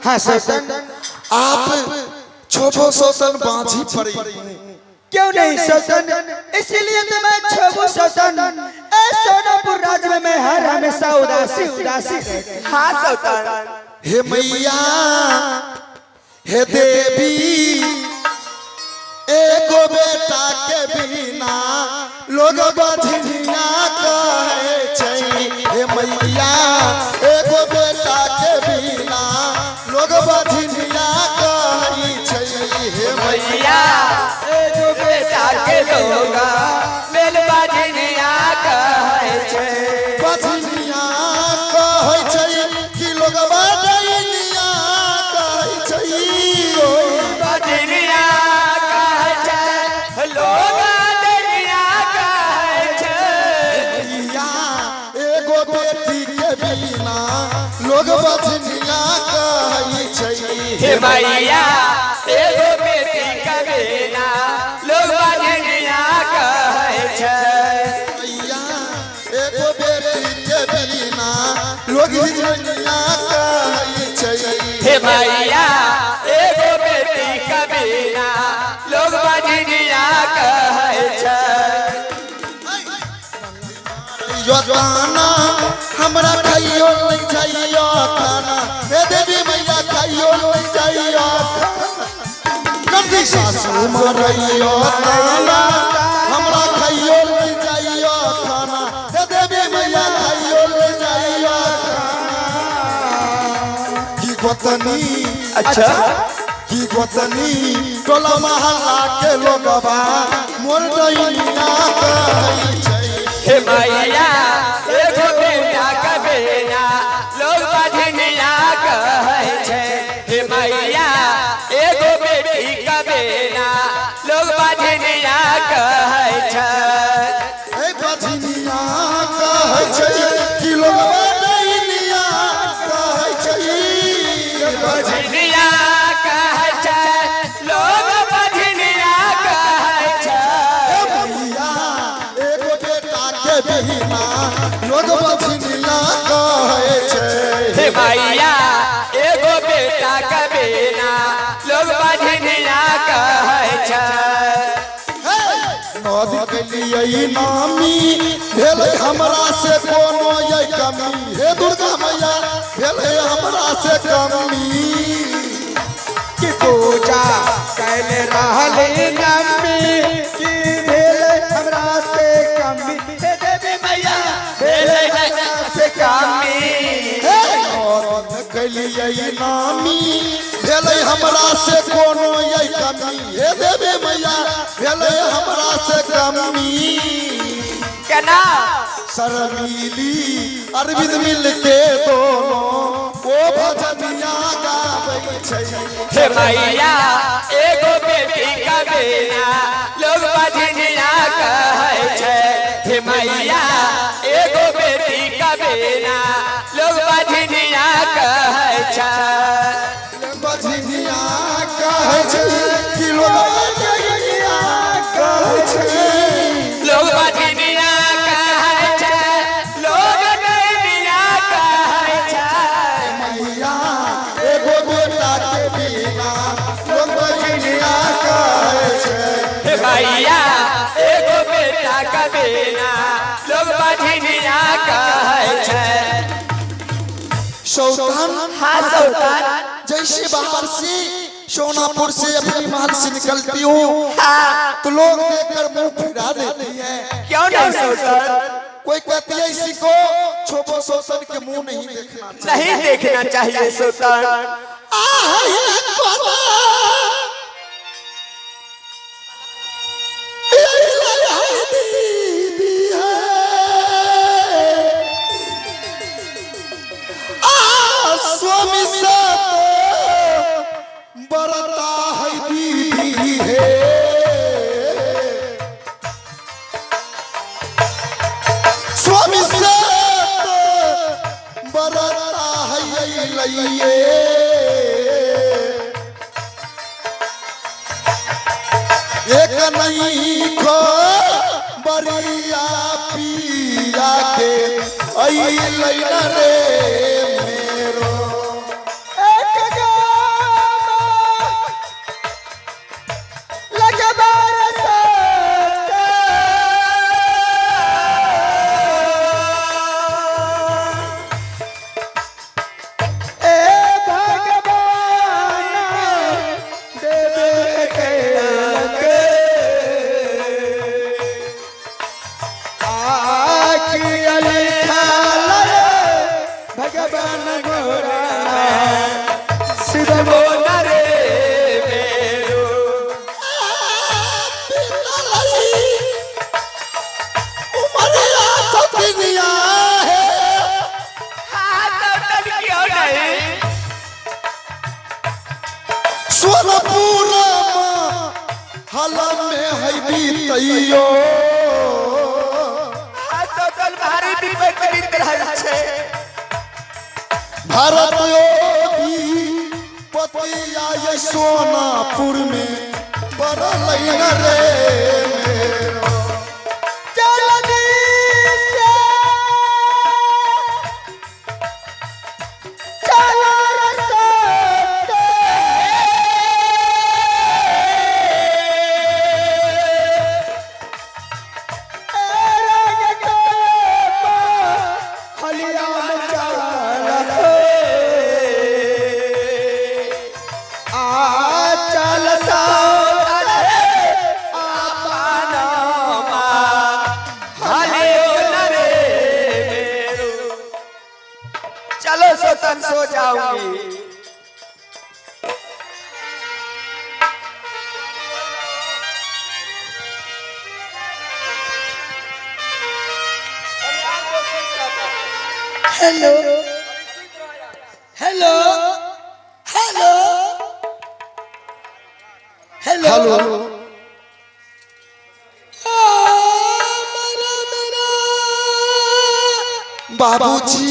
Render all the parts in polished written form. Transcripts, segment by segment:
हाँ सौतन, आप छोबो सौतन बांझी पड़ी। क्यों नहीं सौतन, इसीलिए तो मैं छोबो सौतन। सोनापुर राज्य में मैं हर हमेशा उदासी उदासी रहती। हाँ सौतन, हे मैया हे देवी एगो बेटा के बिना लोग बझनिया कहे छै। हे मैया एगो बेटा के बिना लोग बझनिया कहे छै। हे मैया एगो बेटा के लोग मेल बझनिया कहे छै। बझनिया कहे छै कि लोग बझनिया कहे छै। बझनिया कहे छै, लोग बझनिया कहे छै। मैया एगो बेटी के बिना लोग बझनिया कहे छै। हे मैया एगो बेटी के बिना लोग बझनिया कहे छै। मैया एगो बेटी के बिना लोग बझनिया कहे छै। हे मैया एगो बेटी के बिना लोग बझनिया कहे छै। योताना हमरा खाइयो नहीं चाहिए खाना। हे देवी मैया खाइयो नहीं चाहिए नंदी सासू मरैयो ताना हमरा खाइयो नहीं चाहिए खाना। हे देवी मैया खाइयो नहीं चाहिए खाना। की गोतनी अच्छा की गोतनी टोला महल्ला के लोगबा मोर दैनिया कहै छै। हे मैया एगो बेटा के बिना लोग बझनिया कहे छै। हे मैया एगो बेटी के बिना लोग बझनिया कहे छै। हे बझनिया कहै छै कि लोगबा दैनिया कहै छै। बझनिया कहे छै, लोग बझनिया कहे छै। मैया एगो बेटा के बिना लोग बझनिया कहै छै। हे मैया एगो बेटा के बिना लोग बझनिया कहे छै। नदी के लिए नामी भेल हमरा से कोनो ये कमी। हे दुर्गा मैया भेल हमरा से कमी। कि पूजा कैले रहले नम्मी कि भेले हमरा से कमी। हे देवी मैया भेले हमरा से कमी। कलिए नामी भेल हमरा से कोनो ये कमी। हे देवी मैया भेल हमरा से कमी। केना शर्मिली अरविंद मिल के दोनों ओ भजनिया गाबै छै। हे मैया एगो बेटी के बिना लोग बझनिया कहे छै। हे मैया एगो बेटी के बिना लोग बझनिया कहे छै। बझनिया कहै छै कि लोग बझनिया कहै छै। लोग बझनिया कहे छै, लोग बझनिया कहे छै। मैया एगो बेटा के बिना लोग बझनिया कहै छै। हे मैया एगो बेटा के बिना लोग बझनिया कहे छै। सौतन हाँ सौतन, जैसे बाहर से सोनापुर से अपनी महल से निकलती हूँ हाँ तो लोग देखकर मुंह फिरा देती है। क्यों नहीं सौतन? कोई कहती है इसी को छोबो सौतन के मुंह नहीं देखना चाहिए। नहीं देखना चाहिए सौतन। स्वामी से बरता है दीदी है। स्वामी से बरता है लइए। एक नहीं खो बरिया पिया के आई लइना रे मेरो। एक सोनपुर हला में है बीतैयो सोतल भारी विपद बीत रहल छै भारत पतिया ये सोनापुर में पड़ल न रे मेरो चलो सोतन सो जाऊंगी hello hello hello hello hello बाबूजी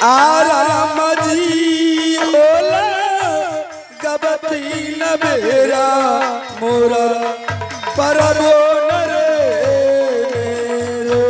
आराम जी होला गबती न बेरा मोरा परबो न रे मेरो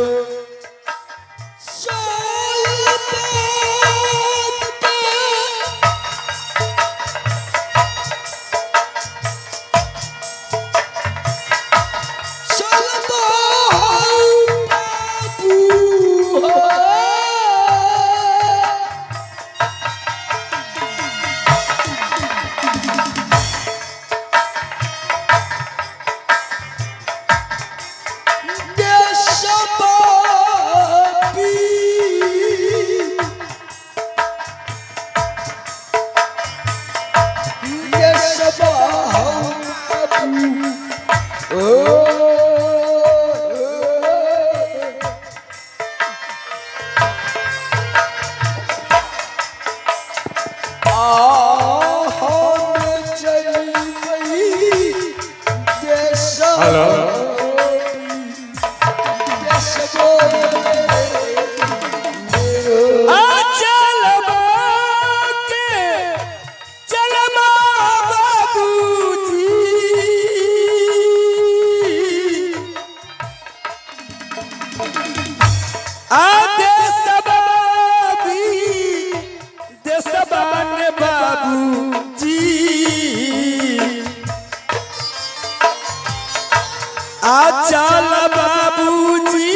चल बाबूजी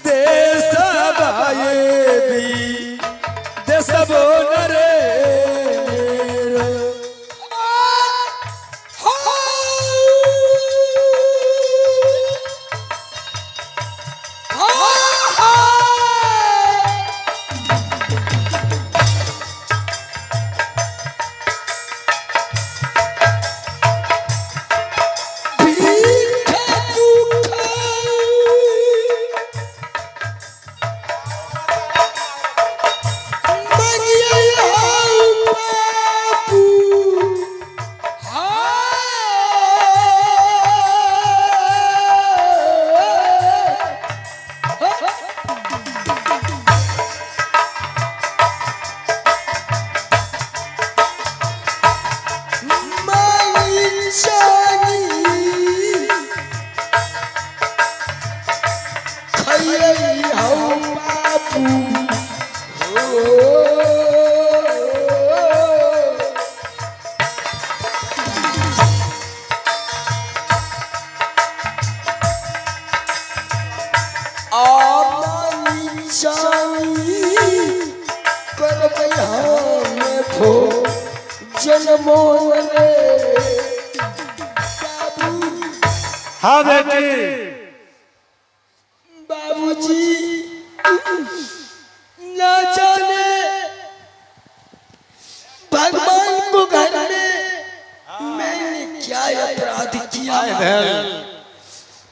देश देश बोल रे मोल रे हाँ बेटी बाबूजी ना जाने भगवान को घर में मैंने क्या अपराध किया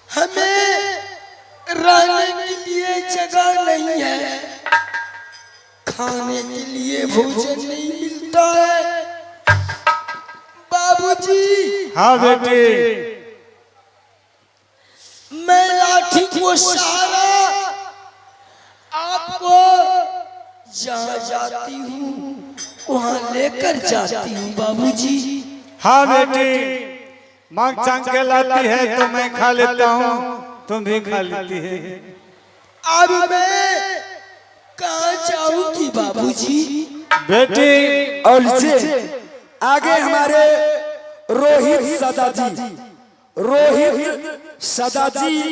हमें रहने के लिए जगह नहीं है खाने के लिए भोजन नहीं मिलता है बाबूजी हाँ बेटी मैं लाठी को सहारा आपको जहाँ जाती हूँ वहाँ लेकर जाती हूँ बाबूजी हाँ बेटी मांग चांग के लाती है तो मैं खा लेता हूँ तुम भी खा लेती है अब मैं कहाँ जाऊंगी बाबूजी बेटी और लीजिए आगे हमारे रोहित सदाजी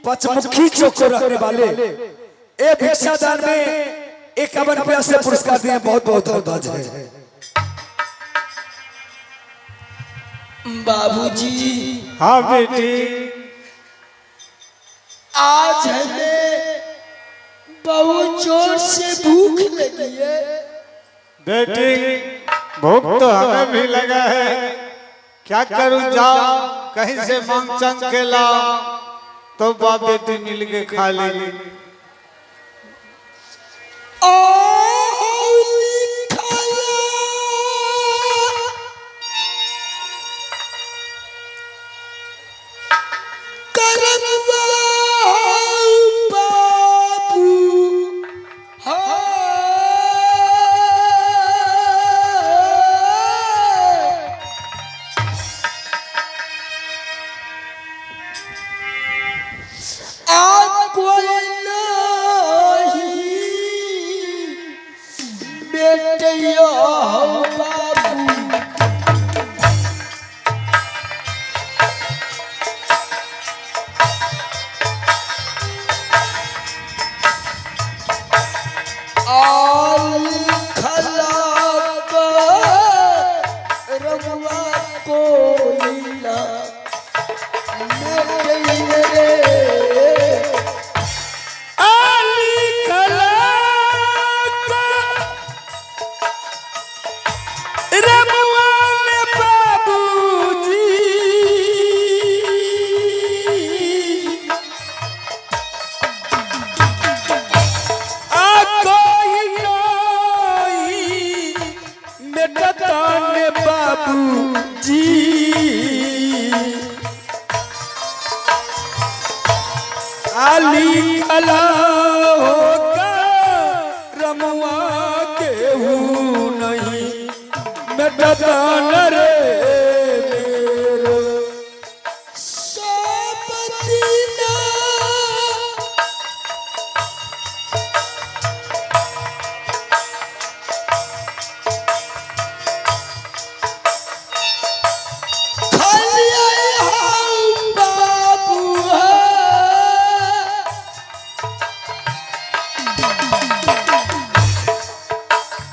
पचमुखी चौक को रखने वाले ए भिक्षादान में 51 रुपया से पुरस्कार दिए बहुत बहुत धन्यवाद है बाबूजी हाँ बेटी आज हमें बहुत जोर से भूख लगी है बेटी भूख तो हमें भी लगा है क्या करूं जाओ कहीं से मांग चांग के लाओ तो बाप बेटी मिल के खा लेंगे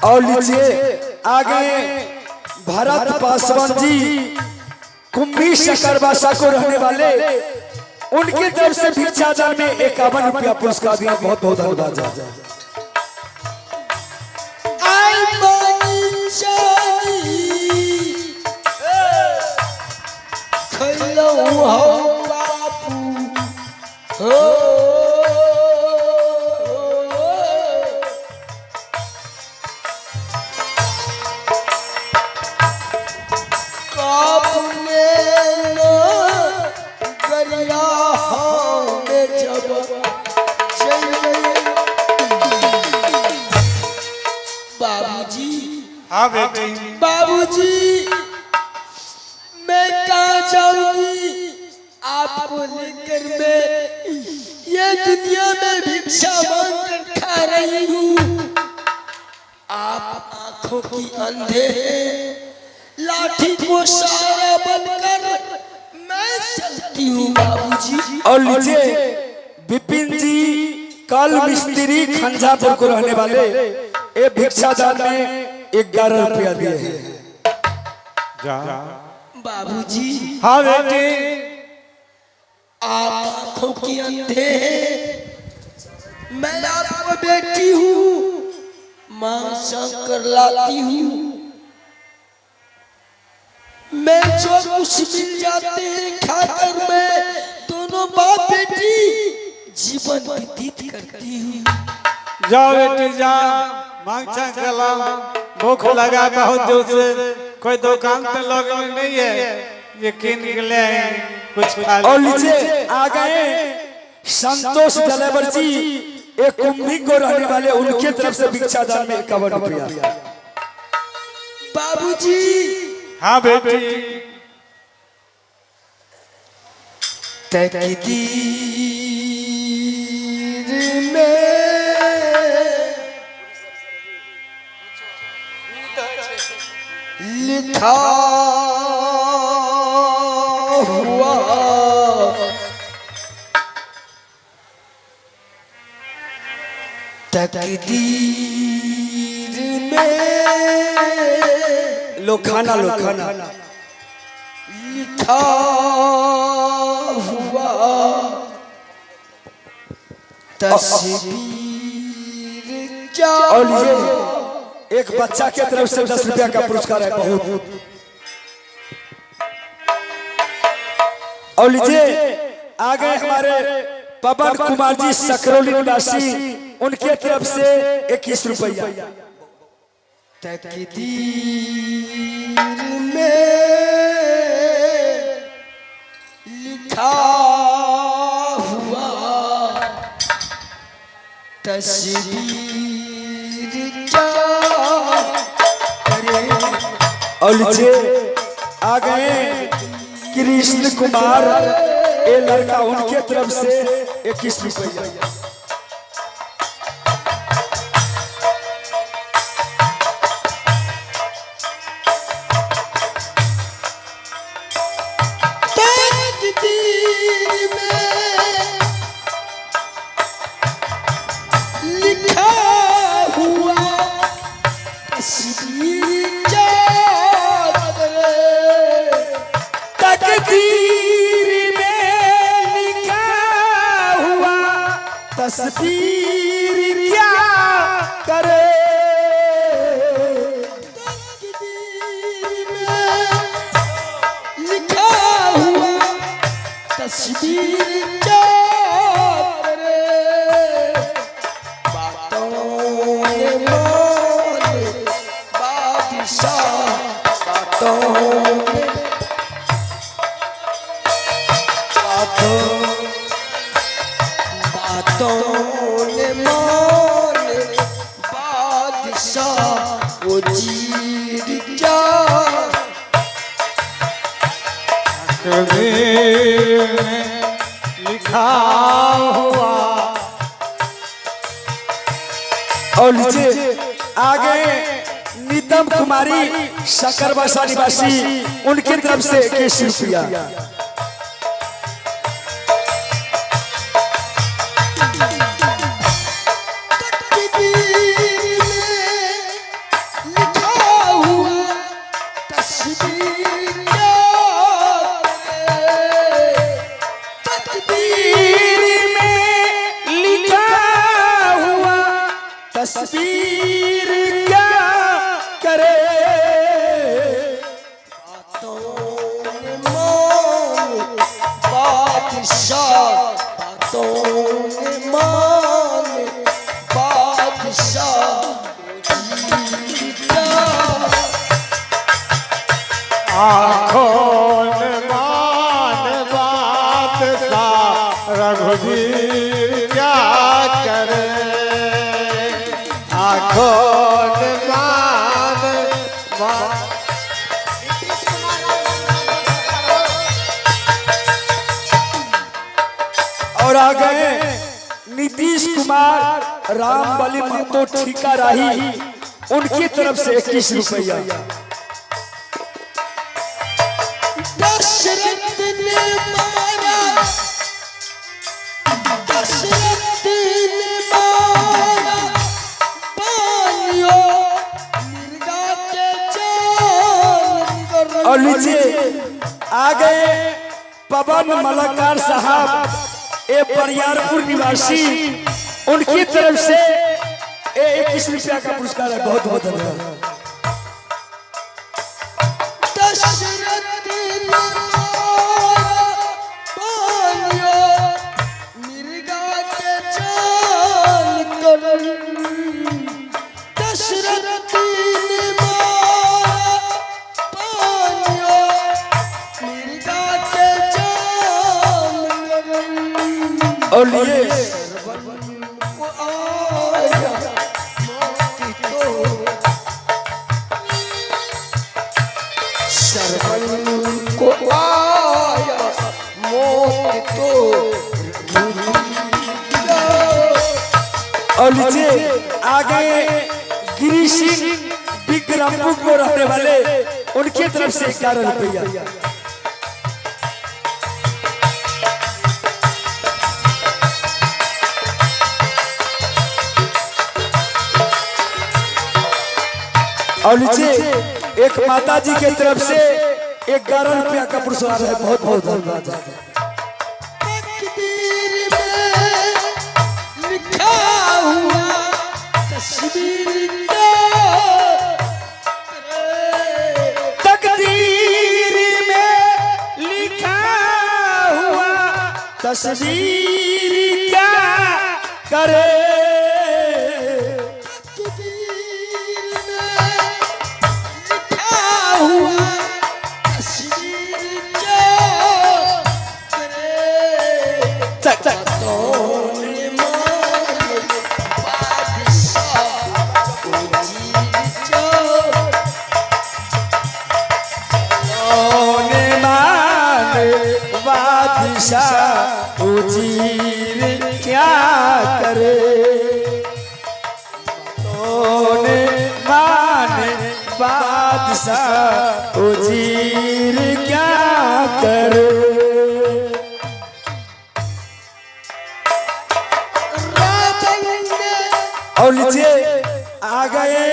और लीजिए आगे भरत पासवान जी कुंभी सकरबासा को रहने वाले उनके तरफ से भिक्षादान में 51 रुपया पुरस्कार दिया बहुत बहुत धन्यवाद हाँ बेटी बाबूजी मैं कहाँ जाऊंगी आपको लेकर मैं ये दुनिया में भिक्षा मांग कर खा रही हूँ आप आंखों की अंधे हैं लाठी को सहारा बनकर मैं चलती हूँ बाबूजी और लीजिए विपिन जी कल मिस्त्री खंजापुर को रहने वाले ये भिक्षादान में 11 रुपया दिए हैं जा। बाबूजी हाँ बेटी, आप आंखों की अंधे हैं, मैं आपको बेटी हूँ, मांग कर लाती हूँ, मैं जो कुछ मिल जाते हैं खाकर मैं दोनों बाप बेटी जीवन व्यतीत करती हूँ। जाओ बेटी जा, मांगचा कला, भूख लगा बहुत जोर से, कोई दुकान तो लोग में नहीं है, ये किन के ले आए, कुछ खा और ले। लीजिए आ गए संतोष ड्राइवर जी, एक कुंभी को रहने वाले, उनके तरफ से भिक्षा दान में 51 रुपया। बाबूजी हाँ बेटी, तकदीर में लिखा हुआ तकदीर में लोखाना लिखा हुआ तस्वीर क्या। और लीजिए एक बच्चा के तरफ से 10 रुपया का पुरस्कार है बहुत। और लीजिए आ गए हमारे पवन कुमार जी सकरौली निवासी, उनके तरफ से 21 रुपया। तकदीर में लिखा हुआ तस्वीर क्या करे। और लीजिए आ गए कृष्ण कुमार, ये लड़का, उनके तरफ से 21 रुपया। तकदीर में लिखा हुआ तस्वीर क्या करे। तकदीर में लिखा हुआ तस्वीर क्या करे। तकदीर में लिखा हुआ तस्वीर क्या करे। बातों में मान बादशाह, बातों में बातों ने मान बादशाह वो जीत जा। कबीर में लिखा हुआ। और लीजिए आ गए नीतम कुमारी सकरबासा निवासी, उनके तरफ से 21 रुपया। तस्वीर क्या करे। बादशाह, बातों ने मान बादशाह जीता। आँखों ने मान बात सा रघुवीर क्या करे। आँखों ने मान बात। और आ गए नीतीश कुमार रामबली महतो ठीका राही, उनकी तरफ से 21 रुपया। दशरथ ने मारा, दशरथ ने मारा बालियों, मिर्गा के जान कर और लीजिए आ गए पवन मलकार साहब ए बरियारपुर निवासी, उनकी तरफ से 21 रुपया का पुरस्कार है। बहुत बहुत धन्यवाद। दशरथ ने पानियो मिर्गा के जान कर, दशरथ ने पानियो मिर्गा के जान कर। और लिए को आया मौत तो और लीजिए आगे गिरी सिंह विक्रमपुर को रहने वाले, उनकी तरफ से 11 रुपया। और नीचे एक माता जी के तरफ से 11 रुपया का पुरस्कार है। बहुत बहुत धन्यवाद। तकदीर में लिखा हुआ तस्वीर तकदीर में लिखा हुआ तस्वीर क्या करे, उजीर क्या करे, तोने माने बादशाह उजीर क्या करे। और लीजिए आ गए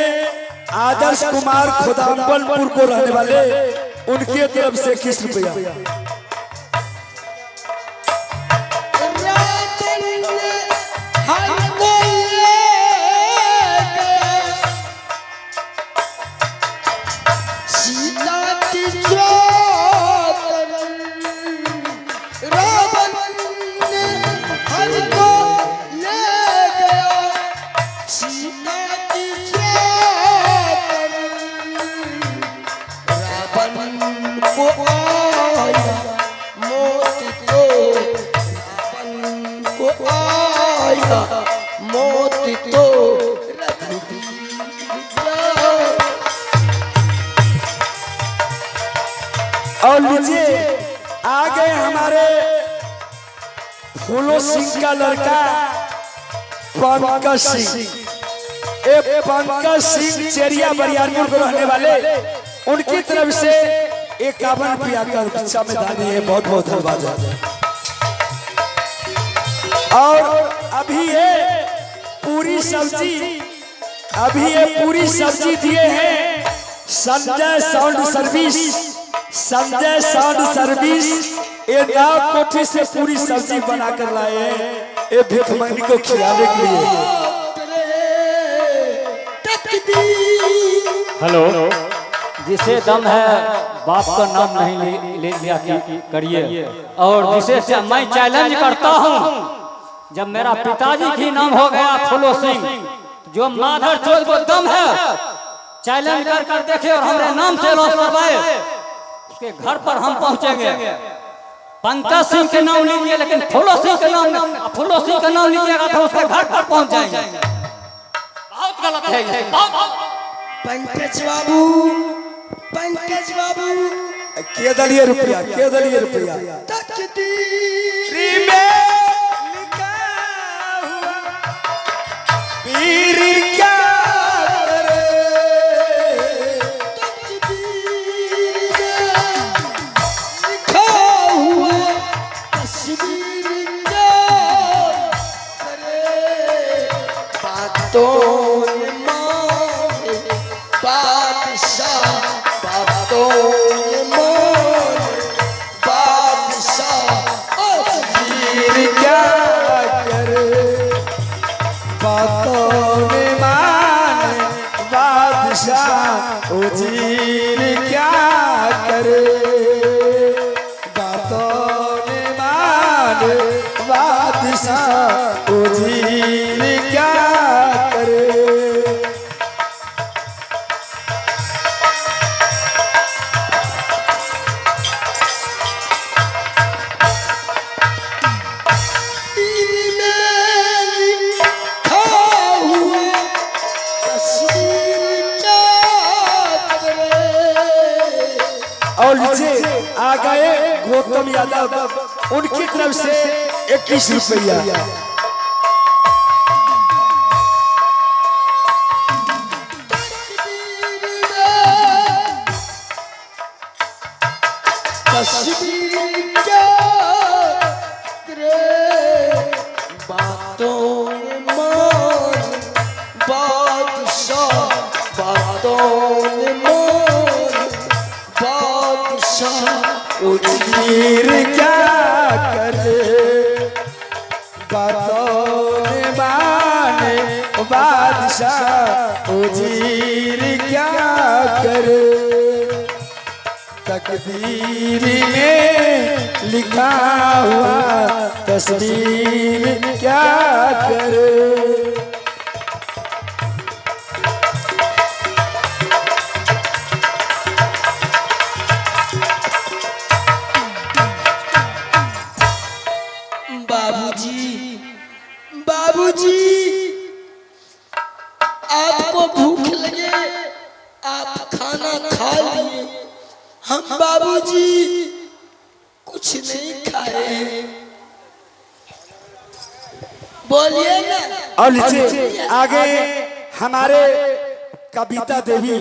आदर्श कुमार खुदाम्बलपुर को रहने वाले, उनके तरफ से 21 रुपया। और लीजिए आ गए हमारे फूलो सिंह का लड़का पंकज सिंह। ए पंकज सिंह चेरिया बरियारपुर को रहने वाले, उनकी तरफ से 51 रुपया का भिक्षा में दानी है। बहुत बहुत धन्यवाद। और अभी ये पूरी सब्जी दिए हैं संजय साउंड सर्विस। ये नाव कोठी से पूरी सब्जी बना कर लाए हैं, ये भिखमंगी को खिलाने के लिए। हेलो, जिसे दम है बाप का नाम नहीं ले लिया करिए, और जिसे मैं चैलेंज करता हूँ, जब मेरा पिताजी की नाम हो गया फूलो सिंह, जो माधर चोद को दम है चैलेंज कर देखे और हमारे नाम से लॉन्च करवाए, उसके घर पर हम पहुंचेंगे। पंकज सिंह के नाम लीजिए, लेकिन फूलो सिंह के नाम लीजिएगा तो उसके घर पर पहुंच जाएंगे। बहुत गलत है ये। पंकज बाबू के दलिए रुपया तकदीर में लिखा हुआ पीर क्या करे, लिखा हुआ तस्वीर क्या करे, बातों ने मारे बादशाह, बातों ने उजीर क्या करे बातों ने मान बादशाह उजीर क्या करे। और नीचे आ गए गौतम यादव, उनकी तरफ से 21 रुपया। उजीर क्या करे बातों ने माने बादशाह उजीर क्या करे। तकदीर में लिखा हुआ तस्वीर क्या करे। बाबूजी, आपको भूख लगे आप खाना खा लिए, हम बाबूजी कुछ नहीं खाए, बोलिए ना। और नीचे आगे हमारे कविता देवी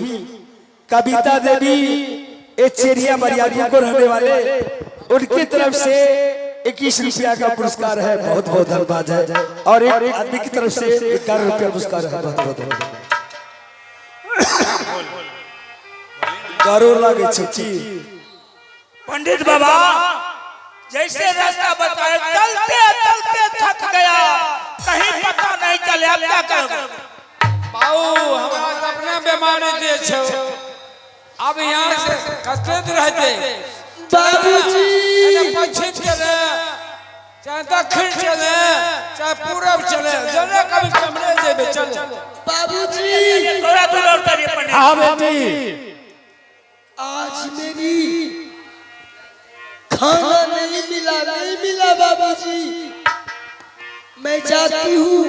एचेरिया बरियादी को रहने वाले, उनकी तरफ से 21 रुपया का पुरस्कार है, बहुत बहुत धन्यवाद है। और एक आदमी की तरफ से 11 रुपया पुरस्कार है, बहुत बहुत जरूर लगे छुट्टी। पंडित बाबा जैसे रास्ता बताए चलते चलते थक गया, कहीं पता नहीं चले, अब क्या करोगे? बाऊ हमारा सपना बीमारी दे छो, अब यहाँ से कष्ट रहते बाबूजी। पश्चिम चले चाहे दक्षिण चले चाहे पूरब चले, जरा कभी कमरे जेबे चले। बाबूजी थोड़ा दूर और करिए पंडित। हाँ बेटी, आज मेरी खाना नहीं मिला बाबूजी, मैं जाती हूँ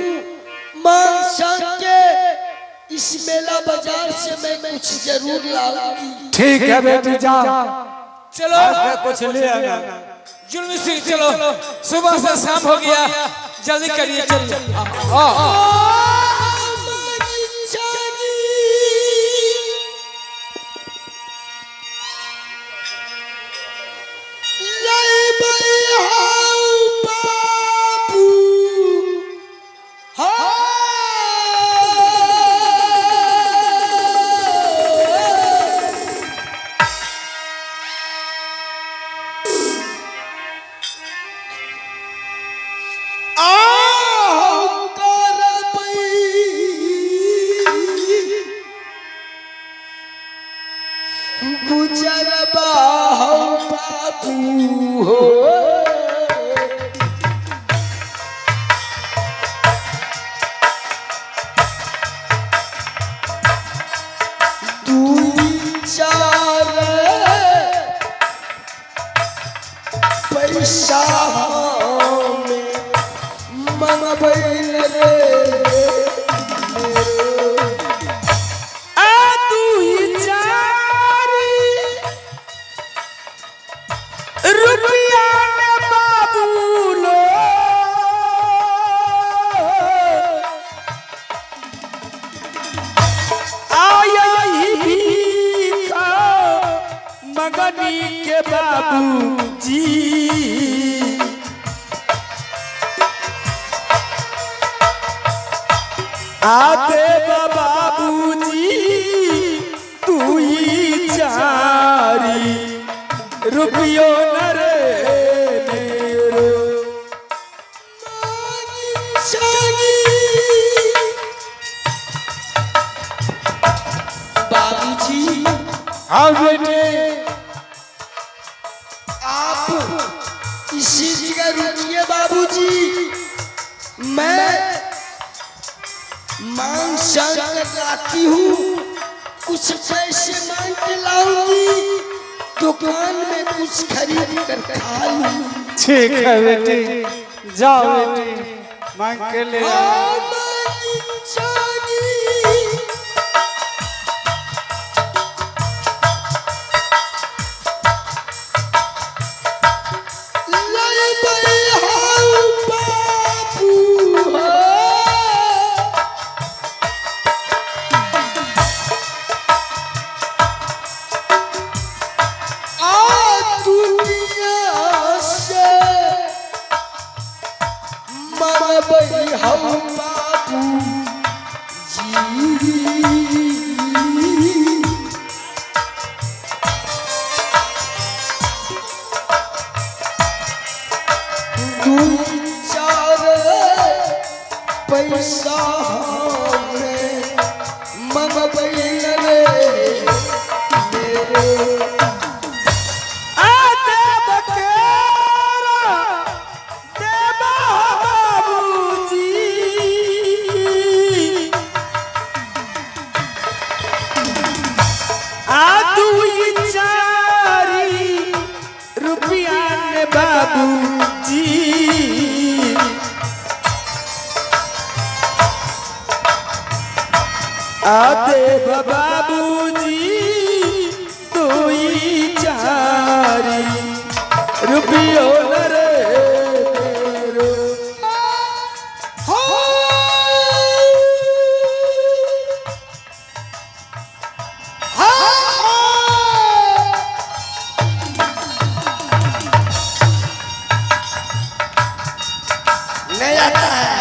मांग सांग के इस मेला बाजार से मैं कुछ जरूर लाऊंगी। ठीक है बेटी जा, चलो कुछ ले आना। जुल्मी सिंह चलो, सुबह से शाम हो गया, जल्दी करिए चलिए। पैसा में मन बैल रे रुपया ने बाबू लो आया ही भीखा मगनी के बाबू जी। आते बाबू जी तू ही चारी रुपयो नरे मेरो बाबूजी हाँ बेटे आप इसी जगह रुकिए बाबूजी, मैं मांग शांग कर लाती हूँ, कुछ पैसे मांग के लाऊंगी, दुकान में कुछ खरीद कर खा लूंगी। ठीक है बेटी, जाओ बेटी मांग के ले आओ। पैसा आते बाबूजी तू ही चारी रुपयों न रे तेरो। नहीं आता है।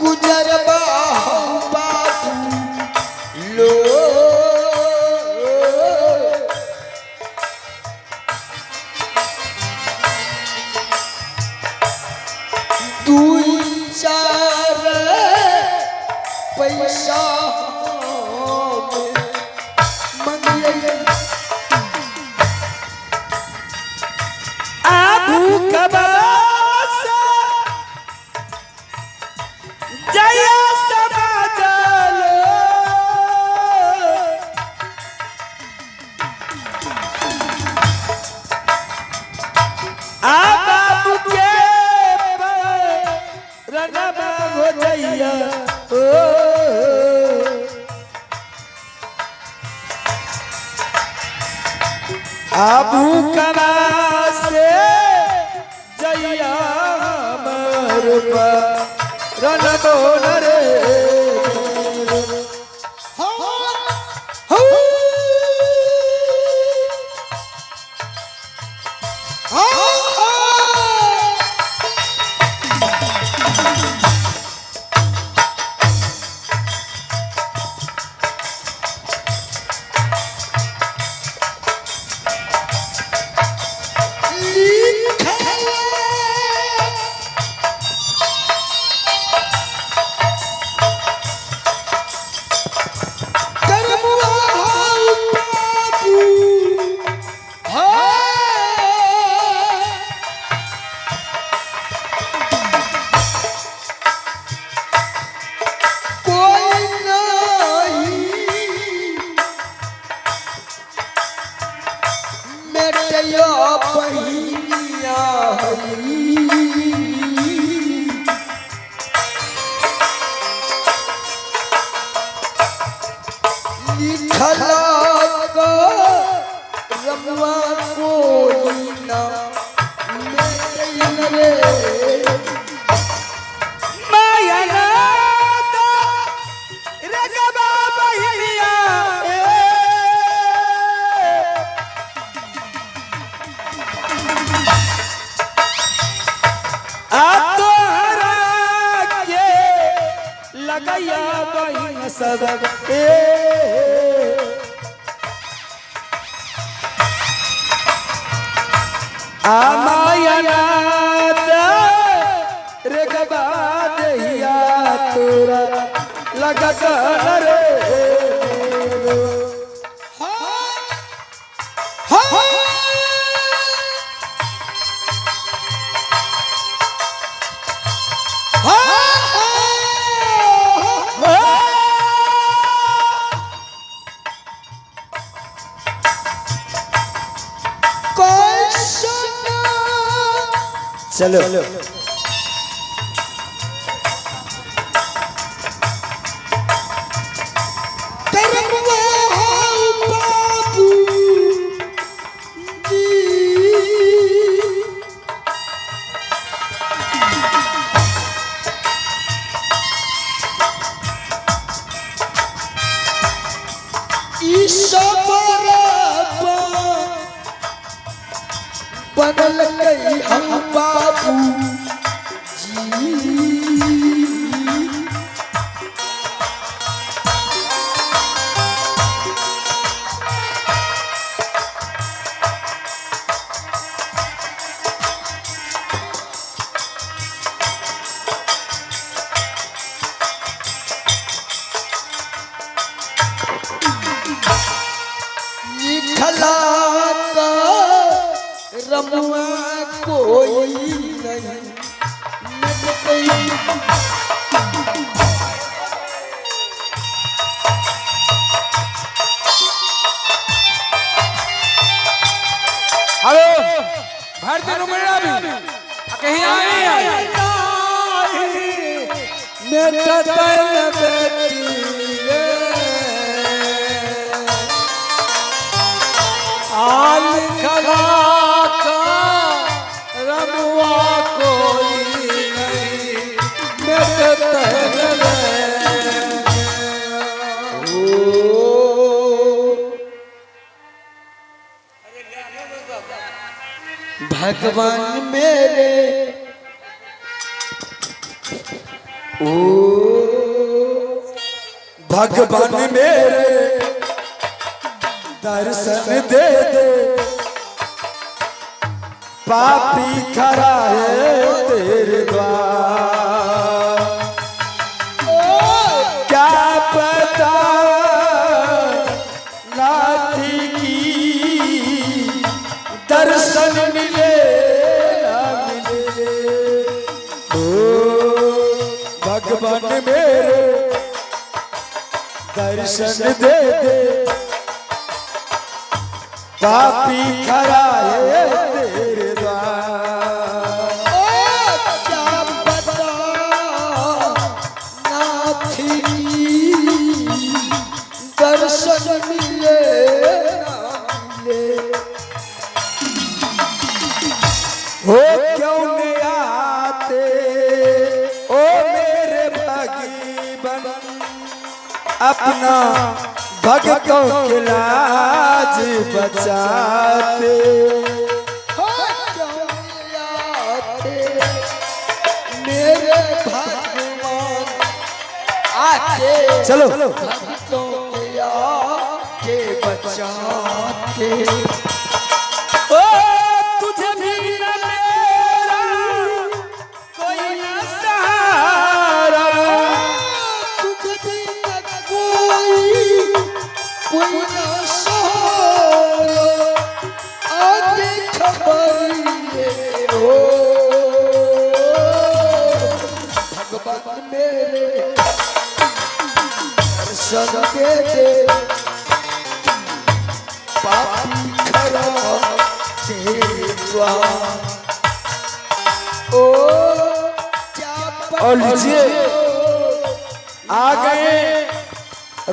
गुजर बाबू लो दू चार पैसा मंगिए आबू कबास जया समाजल आ बाबू के रनमा हो जइया आबू कबास जइया हमर रनको न रे रमवा कोई ना रे माया नाथ रे गबा बहिया आ तोहरा के लगैया बहिन सब आ माया नाथ रे गबा दहिया तोरा लगा कर रे चलो बनल गई हम बाबू जी खला रमुआ कोई नहीं हेलो भारतीय रुमैया भी कहीं आई मेरा दिल बेटी आल खला का रमुआ कोई नहीं मेरे तहल भगवान मेरे ओ भगवान मेरे दर्शन दे दे पापी खड़ा है तेरे द्वार क्या पता लाठी की दर्शन मिले ना मिले ओ भगवान मेरे दर्शन दे दे पापी खड़ा है तेरे द्वार क्या पता नाथी दर्शन मिले ना मिले हो क्यों नहीं आते ओ मेरे भगवान अपना भक्तों के लाज बचाते मेरे भगवान आके चलो भक्तों के आके बचाते ओ तुझे भी न मेरा कोई न सहारा तुझे भी न कोई न सहारा आगे खबर ये हो भगवान मेरे दर्शन दे दे पापी खड़ा तेरा ओ और लीजिए आ गए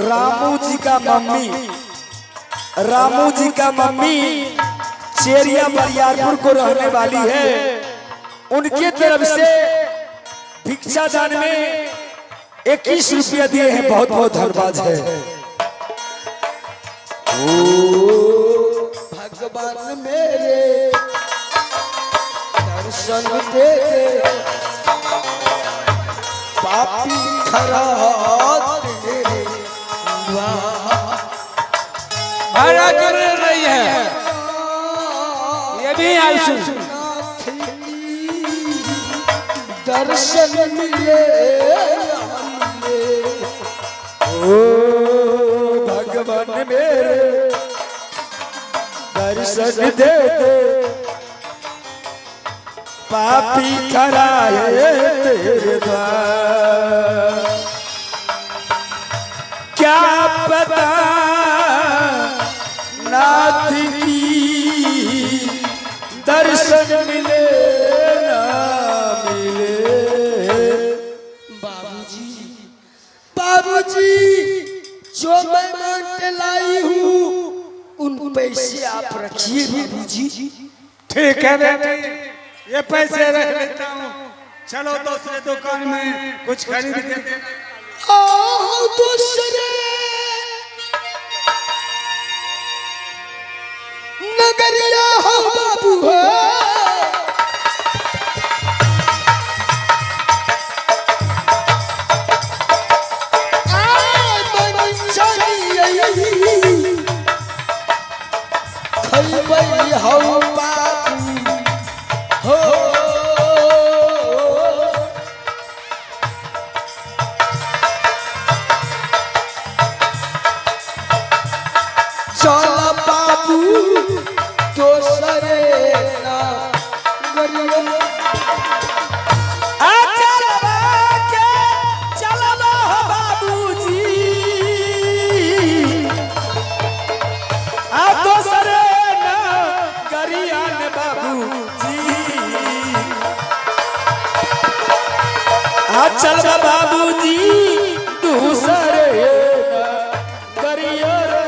रामू जी का मम्मी रामू जी का मम्मी चेरिया बरियारपुर को रहने वाली है उनके तरफ से भिक्षा दान में 21 रुपया दिए हैं। बहुत बहुत धन्यवाद है। भगवान मेरे दर्शन दे दे, पापी खरात तेरे भाड़ा कर रही है ये भी आंसू। दर्शन मिले ओ भगवान मेरे दर्शन दे दे, पापी खड़ा है तेरे द्वार। क्या पता नाथ की दर्शन मिले ना मिले। बाबूजी, बाबूजी, जो मैं मांग के लाई हूँ उन पैसे आप रखिए बाबूजी। ठीक है बेटी, ये पैसे रख लेता हूँ। चलो दूसरे दुकान में कुछ खरीद के देना। आओ दूसरे नगरिया हो बाबू हो, हो बाबू हो। चल बाबू दोसरे ना गरिया। चल बाबूजी दूसरे करियो रे।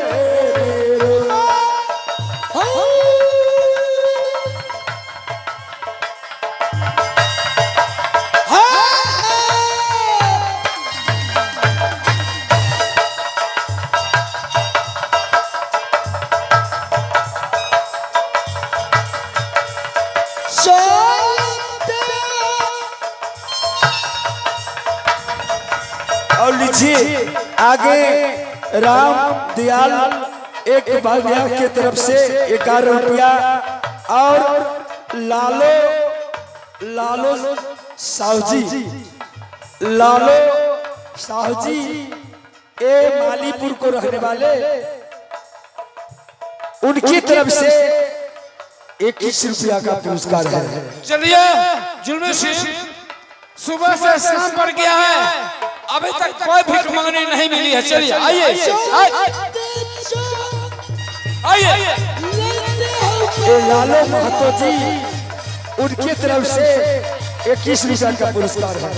और लीजिए आगे राम दयाल एक भाग्या की तरफ से 11 रुपया और लालो साहू जी ए मालीपुर को रहने वाले, उनकी तरफ से 21 रुपया का पुरस्कार है। चलिए जुल्मी सिंह सुबह से शाम पड़ गया है, अभी तक कोई भीख मांगनी नहीं मिली है। चलिए आइए आइए। लालो महतो जी उनकी तरफ से 21 रुपया का पुरस्कार है।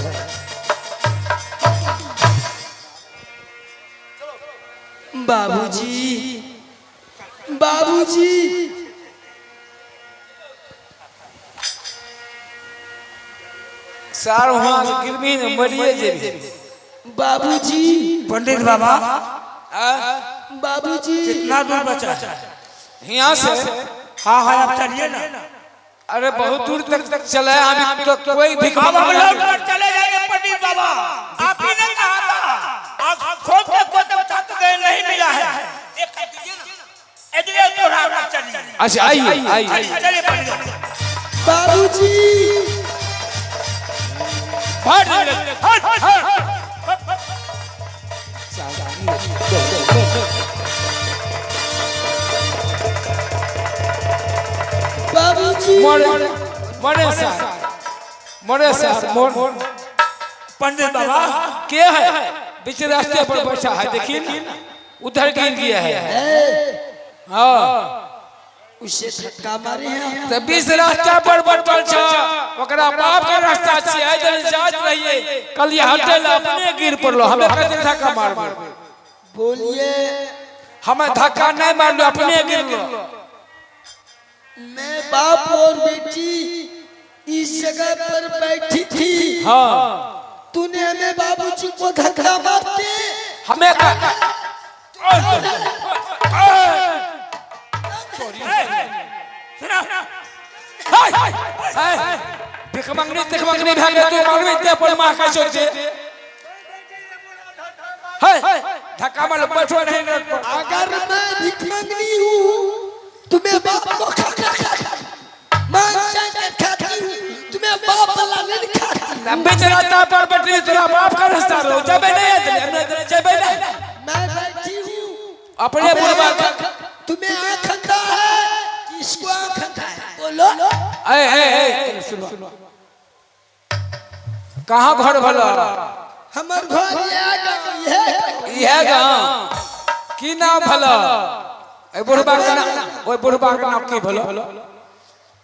बाबूजी, बाबूजी, सार वहाँ गिरवी ने मरिए जे। बाबूजी, पंडित बाबा बाबूजी, कितना दूर बचा है? यहाँ से हाँ हाँ अब चलिए ना। अरे बहुत दूर तक चले अभी तो कोई भीख हम मांगने लौट कर चले जाएंगे पंडित बाबा। आप ही ने कहा था, आप खोजते खोजते गए नहीं मिला है। इधर थोड़ा आगे चलिए। अच्छा आइए चलिए पंडित बाबा। बाबूजी, बाबूजी, मरे सार पंडित बाबा क्या है? बीच रास्ते पर बैठा है, देखिए ना उधर गिर गया है। हाँ उसे धक्का मारे हैं। तो बीच रास्ता पर बैठल छ, ओकरा बाप का रास्ता छे, आई जन जात रहिए, कल ये हटे ला अपने गिर पड़लो, हमें कहते धक्का मार। बोलिए, हमें धक्का नहीं मारलो, अपने गिरलो। मैं बाप और बेटी इस जगह पर बैठी थी। हाँ तूने हमें बाबूजी को धक्का मारते हमें देख मंगनी भागे तू मारवे ते पर मां का सोचे है धक्का मार बैठो नहीं न अगर मैं भिख मंगनी हूँ तुम्हें बाप को खाना खाती हूँ तुम्हें बाप वाला नहीं खाती। बेचारा ता पर बैठी तेरा बाप का रास्ता रो जब नहीं जब नहीं मैं बैठी हूँ अपने बुढ़वा तुम्हें आँख अंधा है किसको आँख अंधा है बोलो। ए सुनो कहाँ घर भला हमार घर यह गाँव की नाम भला ए बुढ़वा का नाम ओए बुढ़वा का नाम की भला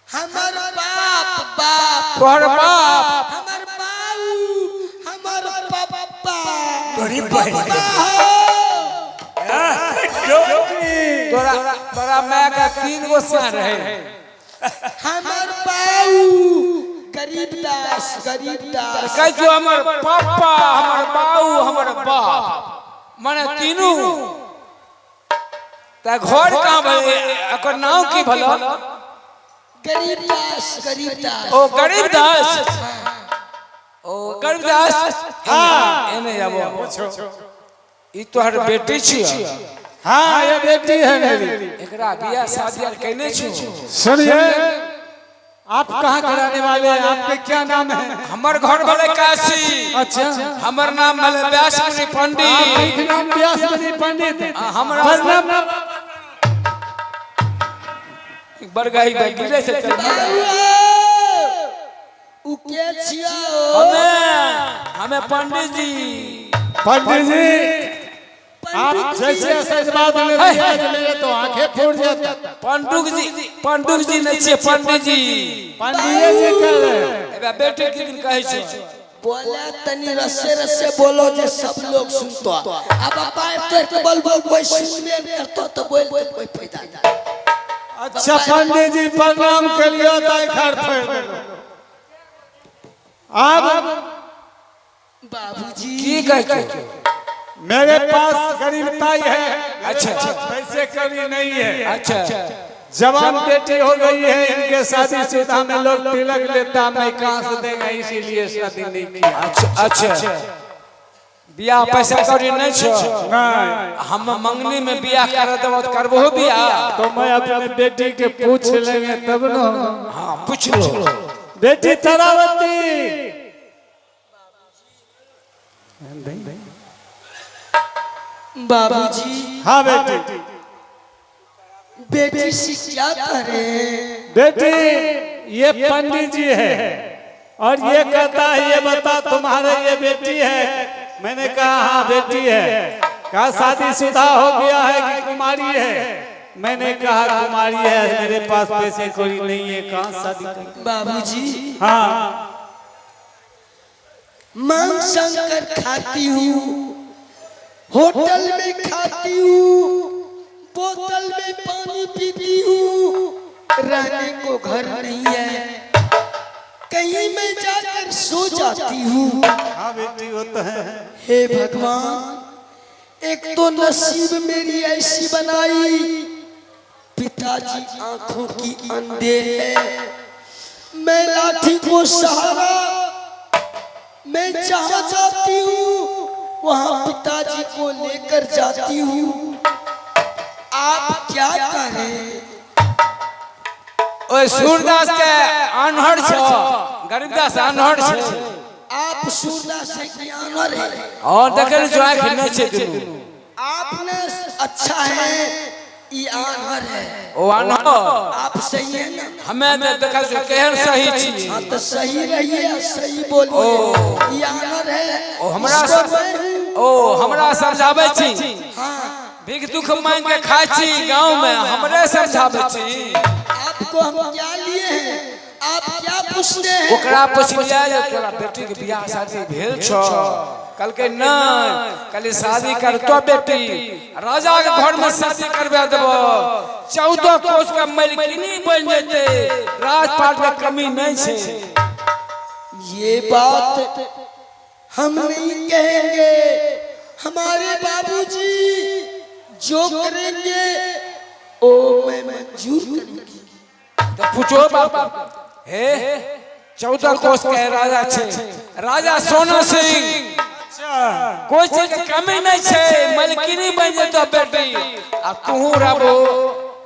हमार बाप तोहर बाप हमार बाऊ हमार पापा तोरी बहन तोरा मैं का 3 गो सियान रहे हमार बाऊ गरीबदास कह जो हमर पापा हमर बाऊ हमर बाप माने तीनों त घर कहां भले एकर नाम की भला गरीबदास ओ गरीबदास हां एने जाबो पूछो ई तोहर बेटी छी। हाँ ये बेटी है मेरी। एकरा बियाह शादी आर कैने छी। सुनिए आप कहाँ कराने वाले हैं आपके क्या नाम है। हमर घर भले काशी। अच्छा हमर नाम भले व्यासमुनि पंडित। नाम व्यासमुनि पंडित हमरा बरगाई गिरे से उ के छियो हमें पंडित जी आप जैसे ऐसे बात में रियाज मेरे तो आंखें फूट जाती। पंडित जी नहीं छे पंडित जी कर रहे एबे बेटे के दिन कहै छै बोला तनी रस्से बोलो जे सब लोग सुनतो। अब पाए तो बोल कोई सुनबे नहीं करतो तो बोल के कोई फायदा नहीं। अच्छा पंडित जी प्रणाम के लिए दाई घर फेर अब बाबूजी की कहै मेरे पास गरीबताई है। अच्छा पैसे कड़ी नहीं है। अच्छा जवान बेटी हो गई है इनके शादी शुदा में लोग तिलक लेता मैं कहां से देगा इसीलिए शादी नहीं किया। अच्छा बियाह पैसा कौड़ी नहीं छो नहीं हम मंगनी में बियाह कर देबो त करबो बियाह तो मैं अपने बेटी के पूछ लेंगे तब ना। हां पूछ लो बेटी तारावती बाबूजी हाँ बेटी बेटी से क्या करे। बेटी ये पंडित जी है और ये कहता है ये बता तुम्हारे ये बेटी है। मैंने कहा हाँ बेटी है। कहा शादीशुदा हो गया है कि कुमारी है। मैंने कहा कुमारी है मेरे पास पैसे कोई नहीं है कहाँ शादी करूं। बाबूजी हाँ मांग शंकर खाती हूँ होटल में खाती हूँ बोतल में पानी पीती हूँ रहने को घर नहीं है कहीं मैं जाकर सो जाती हूँ। हाँ बेटी वो तो है। हे भगवान एक तो नसीब मेरी ऐसी बनाई पिताजी आंखों की अंधे है मैं लाठी को सहारा मैं जहाँ जाती हूँ वहाँ पिताजी को लेकर जाती हूँ। आप क्या करें। ओए सूरदास के अनहड़ छो गरीबदास अनहड़ छे आप सूरदास के अनहड़ है और देखल जो आंख नहीं छे दुनु आपने अच्छा है ये अनहड़ है ओ अनहड़ आप सही है ना। हमें देखल जो केहन सही छी। हाँ तो सही रहिए सही बोलिए ये अनहड़ है हमरा समझावे छी। हाँ भीख दुख मांग के खाई छी गांव में हमरे समझावे छी। आपको हम क्या लिए हैं आप क्या पूछते हैं। ओकरा पूछ लिया जे तोरा बेटी के बियाह शादी भेल छो कल के ना कल शादी कर तो बेटी राजा के घर में शादी करवा देबो 14 कोस का मलकिनी बन जेते राजपाट में कमी नहीं छे। ये बात हम नहीं कहेंगे, हमारे बाबूजी जो करेंगे ओ मैं मंजूर करूंगी। तो पूछो बाबा हे 14 कोस के राजा छे, राजा सोना सिंह कोई चीज के कमी नहीं छे, मलकिनी बन जेतो बेटी। आ तू राबो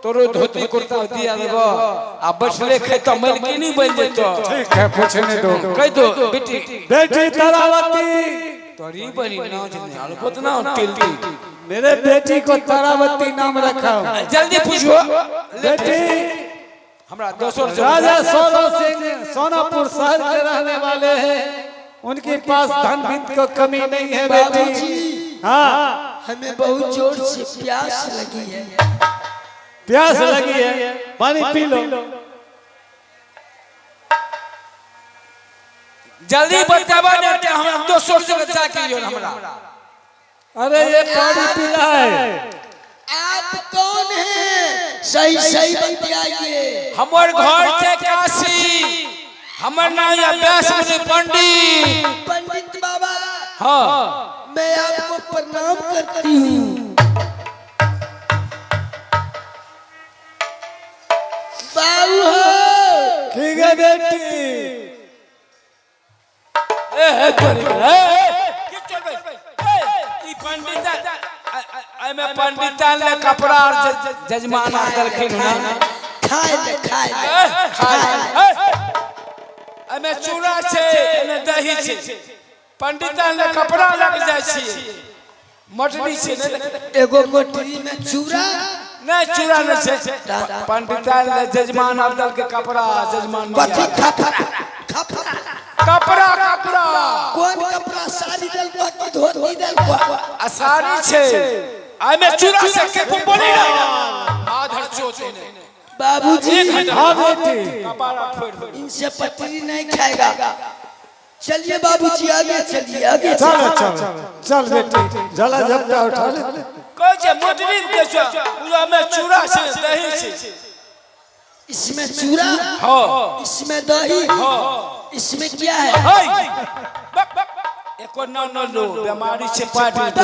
तोरो धोती कुर्ता दिया देबो आ बसले खे तो मलकिनी बन जेतो। ठीक है, पूछने दो। कह दो बेटी बेटी तारावती, तोरी बनी ना जने अलबत ना टिलती। मेरे बेटी को तारावती नाम रखा हूं। जल्दी पूछो बेटी हमरा दोसर राजा सोना सिंह सोनापुर शहर के रहने वाले हैं, उनके पास धन वित्त को कमी नहीं है बेटी। बाबूजी हाँ, हमें बहुत जोर से प्यास लगी है। प्यास लगी है, पानी पी लो। जल्दी बतावा ने हम दोसर से बचा के लियो हमरा। अरे ये पानी पी रहा है। आप कौन हैं? सही सही बताइए। हमर घर छे काशी, हमर नाम है व्यासमुनि पंडित। पंडित बाबा हां मैं आपको प्रणाम करती हूँ। बाबू हो ठीक है बेटी। ए तोरी की चल भाई ई पंडित आई में पंडितान ले कपड़ा और जजमान आदल के ना खाए आई में चूड़ा छे एने दही छे। पंडितान ले कपड़ा लग जाय छी, मटरी छे ने एगो मोटरी में चूड़ा नहीं चूड़ा नहीं छे। पंडितान ले जजमान आदल के कपड़ा जजमान कथी खपरा खपरा कपड़ा कपड़ा कौन कपड़ा? साड़ी दल को कि धोती दल को? आ साड़ी छे आई में चूड़ा से के बोली ना आधर चोते ने। बाबूजी हाँ बेटी, कपड़ा फोड़ दो। इनसे पटरी नहीं खाएगा। चलिए बाबूजी आगे चलिए, आगे चलो चलिए। चलो चल बेटी, जला झपटा उठा ले। कोई जे मोटरी के छो पूरा में चूड़ा छे दही छे। इसमें चूड़ा, हां इसमें दही, इसमें क्या है? हाय एको न लो बीमारी छे पाटी तो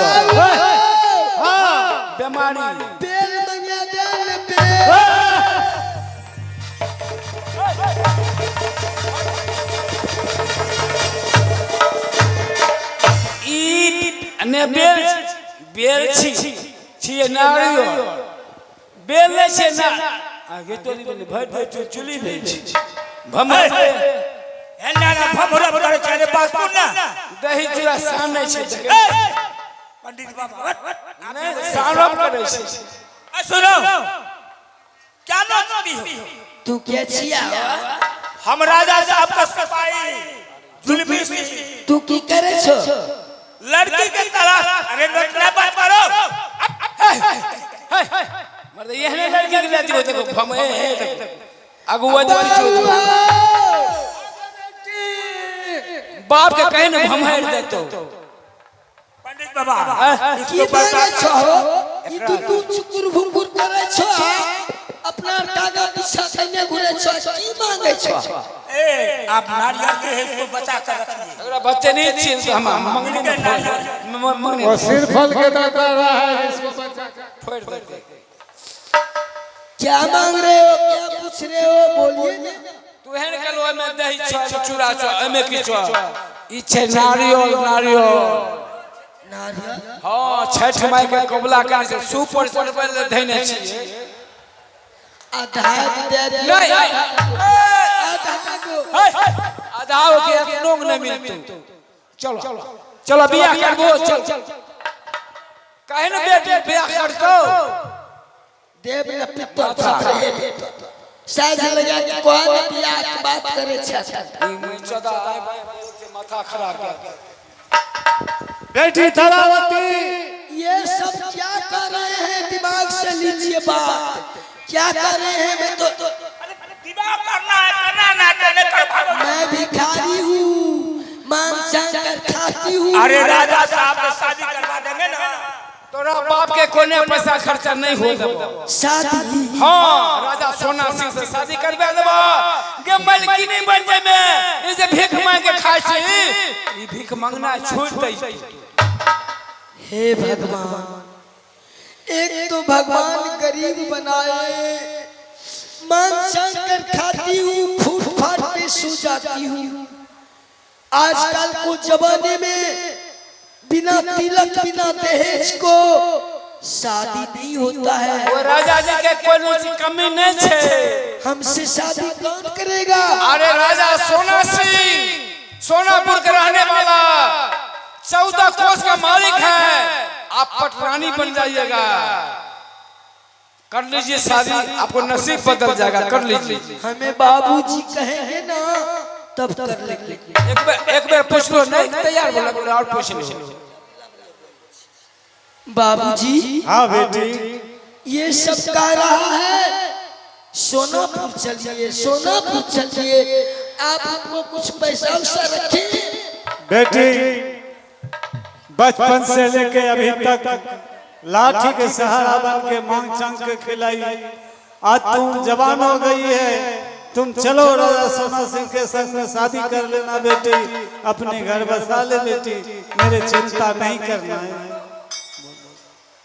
हां बीमारी बेल मंगा देन बेल। ई ने बेल छी नारियो बेल छे ना आगे तो नहीं भर दे चुली ले भमर एना ना भमरा बता चले पास तू ना दही चूड़ा सामने छे पंडित बाबा नहीं सारब करे छे। सुनो क्या नोचती हो? तू क्या छिया? हम राजा साहब का सिपाही जुल्मी से तू की करे छो? लड़की के तलाश। अरे नोचना बात करो। मर्द यहने लड़की के लेती हो देखो भमे अगुआ दे पीछे बाप के कहे न भमहेर देतो। पंडित बाबा की मांगे छो? ई तू चुकुर भुकुर करे छो? अपना कागा पीछा कने घुरे छो? की मांगे छो? ए आप नारियल के है इसको बचा कर रखिए। अगर बच्चे नहीं छीन तो हम मंगनी में मंगनी वो सिर फल के दाता रहा है, इसको बचा कर फोड़ देते। क्या मांग रहे हो? क्या पूछ रहे हो? बोलिए ना। तू हेन कलो में दही छ चूड़ा छ एमे की छ ई छे नारियल नारियल। नारियल हां छठ माई के कबला करे से सुपर चढ़बल धइने छी। आधा दे दियो। नहीं आधा दो। आधा हो के एक नोंग नहीं मिलते। चलो चलो बियाह करबो चल काहे न बेटे बियाह करतो देव न पित्तर था साज लगा के कौन बियाह की बात करे छा? ई चदा के माथा खराब कर। बेटी तारावती, ये सब क्या कर रहे हैं? दिमाग से लीजिए बात। क्या कर रहे हैं? मैं तो विवाह करना है, करना ना करने कर भागो। मैं भिखारी हूँ, मांग चांग कर खाती चाहती हूँ। अरे राजा साहब से शादी करवा देंगे ना। तोरा बाप के कोने पैसा खर्चा नहीं हो देबो। शादी हाँ राजा सोना सिंह से शादी करवा देबो। के मलकिनी बन जाए में इसे भीख मांग के खाई छी। ई भीख मांगना छोड़ दे। हे भगवान, एक तो भगवान गरीब बनाए, मांग चांग कर खाती हूँ, फूट-फाट पे सो जाती हूँ। आजकल को जमाने में बिना तिलक बिना दहेज को शादी नहीं होता है। वो राजा जी के कोई कमी नहीं छे। हमसे शादी कौन करेगा? अरे राजा सोना सिंह सोनापुर के रहने वाला 14 कोस का मालिक है। आप पटरानी बन जाइएगा। कर लीजिए शादी, आपको नसीब बदल जाएगा। कर लीजिए। हमें बाबूजी कहेंगे ना तब कर लेंगे। एक बार पूछ लो। नहीं तैयार बोला और पूछ लो। बाबूजी हाँ बेटी, ये सब कह रहा है सोनापुर चलिए, सोनापुर चलिए। आप हमको कुछ पैसा वैसा रखें। बेटी बचपन से लेके अभी तक लाठी के सहारा बन के मांग चांग के खिलाई। आज तुम जवान हो गई है, तुम चलो राजा सोना सिंह के संग में शादी कर लेना बेटी, अपने घर बसा ले बेटी, मेरे चिंता नहीं करना है।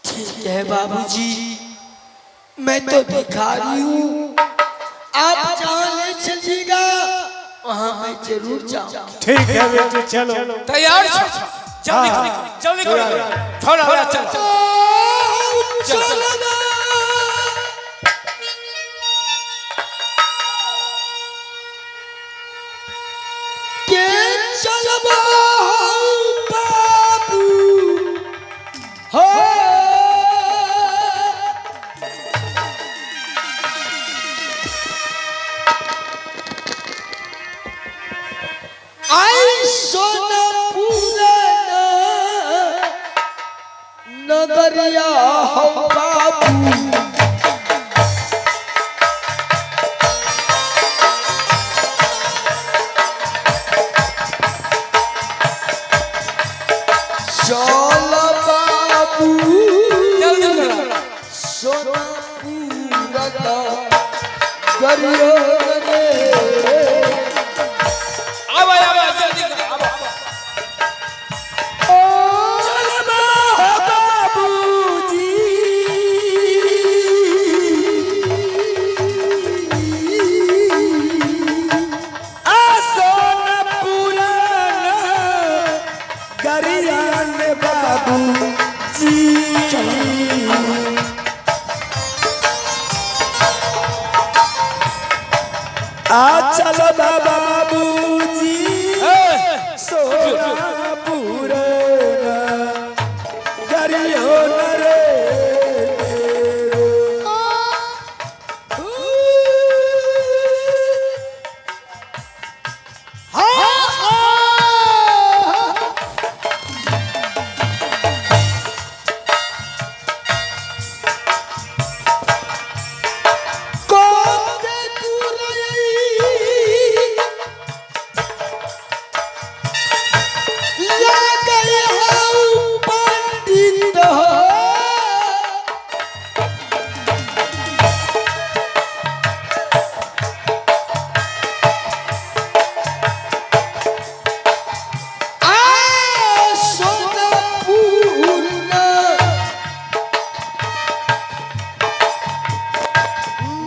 ठीक है बाबूजी, मैं तो भिखारी हूँ, आप जहाँ ले चलिएगा वहाँ मैं जरूर जाऊँ। ठीक है बेटी, चलो तैयार जल्दी जल्दी थोड़ा चल। नगरिया हो बाबू, चल बाबू सोनापुर नगरिया रे। अब जल्दी चल बाबूजी सोनापुर गरियो नरे।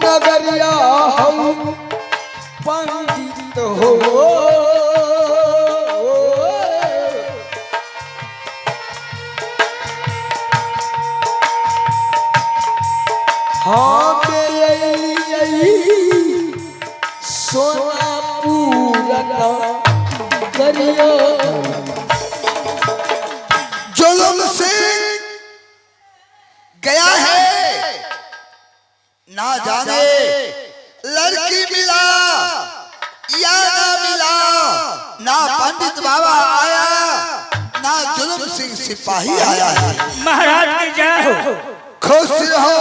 नगरिया हो पंडित हो। हाँ सोनापुर नगरिया। जुल्म से गया है, ना जाने लड़की मिला या ना मिला, ना पंडित बाबा आया, ना जुल्म सिंह सिपाही आया है। महाराज की जय हो। खुश रहो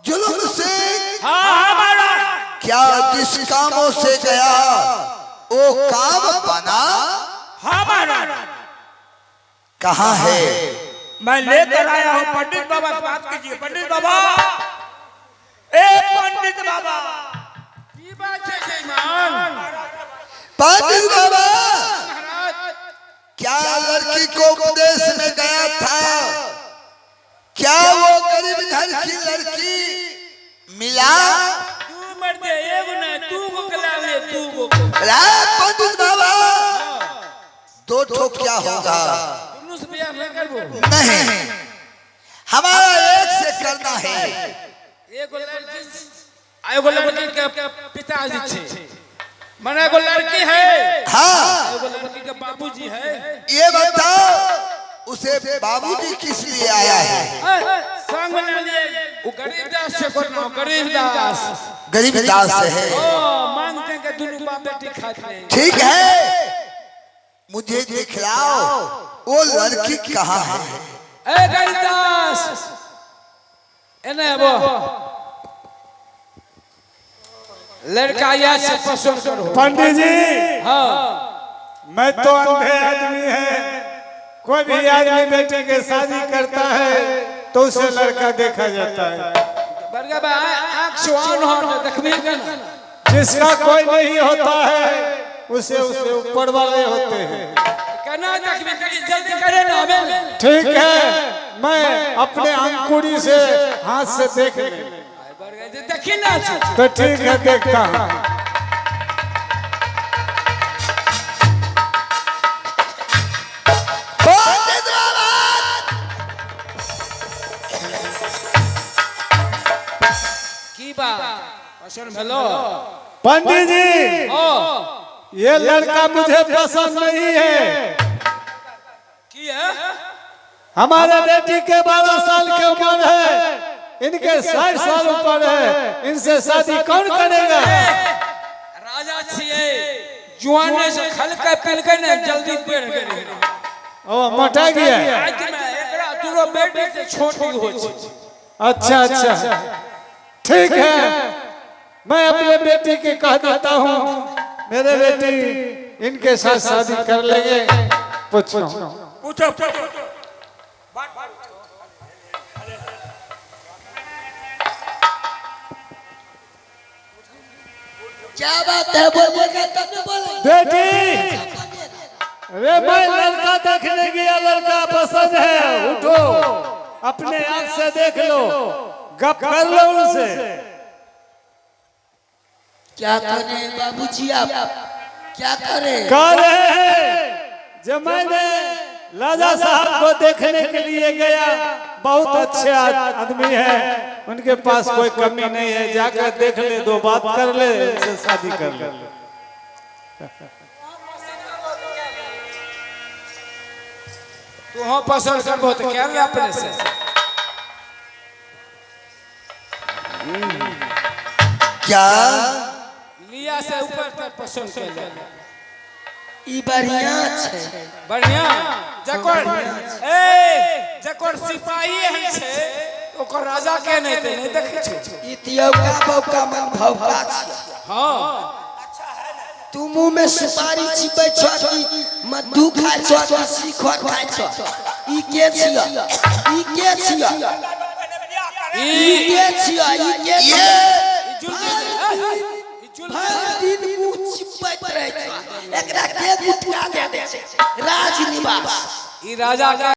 जुल्म सिंह। हाँ महाराज। क्या जिस कामों से गया वो काम बना? हाँ महाराज। कहाँ है? मैं लेकर आया हूँ। पंडित बाबा से बात कीजिए। पंडित बाबा, ए पंडित बाबा, की बात है जयमान? पंडित बाबा, क्या लड़की को उपदेश में गया था? क्या वो गरीब घर की लड़की मिला? तू मर दे, एगो ना तू को कला ले, तू को। पंडित बाबा, दो ठो क्या होगा? तुम से बियाह नहीं करबो? नहीं, हमारा एक से करना है। एगो लड़की के पिताजी छे, मने एगो लड़की है। हाँ, एगो लड़की के बाबूजी है। ये बताओ उसे बाबूजी किस लिए आया है? संग बना लिए, वो गरीबदास से करना, गरीबदास। गरीबदास है। ओ मांगते हैं कि दोनों बाप बेटी खाते हैं। ठीक है, मुझे दिखलाओ वो लड़की कहाँ है? ए गरीबदास, एने वो लड़का या से पसंद करो। पंडित जी, हाँ, मैं तो अंधे आदमी है। कोई भी आदमी बेटे के शादी करता है तो उसे लड़का देखा जाता है। बरगा बा आंख सुहान हो तो देखबे ना। जिसका कोई नहीं होता है उसे ऊपर वाले होते हैं। कहना देखबे करी, जल्दी करे ना हमें। ठीक है, मैं अपने अंकुरी से हाथ से देख ले। बरगा जे देखी ना तो ठीक है, देखता हूँ। की बात पसंद भेलो? पंडित जी, ओ ये लड़का मुझे पसंद नहीं है। की है? हमारे बेटी के 12 साल की उम्र है, इनके 60 साल ऊपर है। इनसे शादी कौन करेगा? राजा छिए, जुआने से खल के पिल के ने जल्दी पेड़ करे। ओ मोटा गया। आज में एकरा तुरो बेटी से छोटी हो छी। अच्छा अच्छा, ठीक है, मैं अपने बेटी के कह देता हूँ, मेरे बेटी इनके साथ शादी कर लेंगे। पूछो पूछो। क्या बात है, बोलिएगा तब न बोलेंगे। बेटी, अरे मैं लड़का देखने गया, लड़का पसंद है। उठो, अपने आँख से देख लो, गप कर लो उनसे। क्या करें बाबूजी, आप क्या करें? कह रहे हैं जब मैंने राजा साहब को देखने के लिए गया, बहुत अच्छे आदमी है, उनके पास कोई कमी नहीं है, जाकर देख ले, दो बात कर ले, उनसे शादी कर ले। तू हो पसंद करबो तो क्या ले अपने से? क्या लिया से ऊपर तक पसंद कर ले। ई बढ़िया छै, बढ़िया जकोर ए जकोर सिपाही है छे, ओकर राजा के नहीं ते नहीं देखे छे। ई तियौका बौका मन भौका छै। हां, तू मुंह में सुपारी चिपै छ कि मधु खाय छ कि शिखर खाय छ? ई के छिया? ई के छिया? ई के छिया? ई के हर दिन मुंह चिपैत रहे छ, एकरा के गुठिया दे दे छै? राजनिवास ई राजा का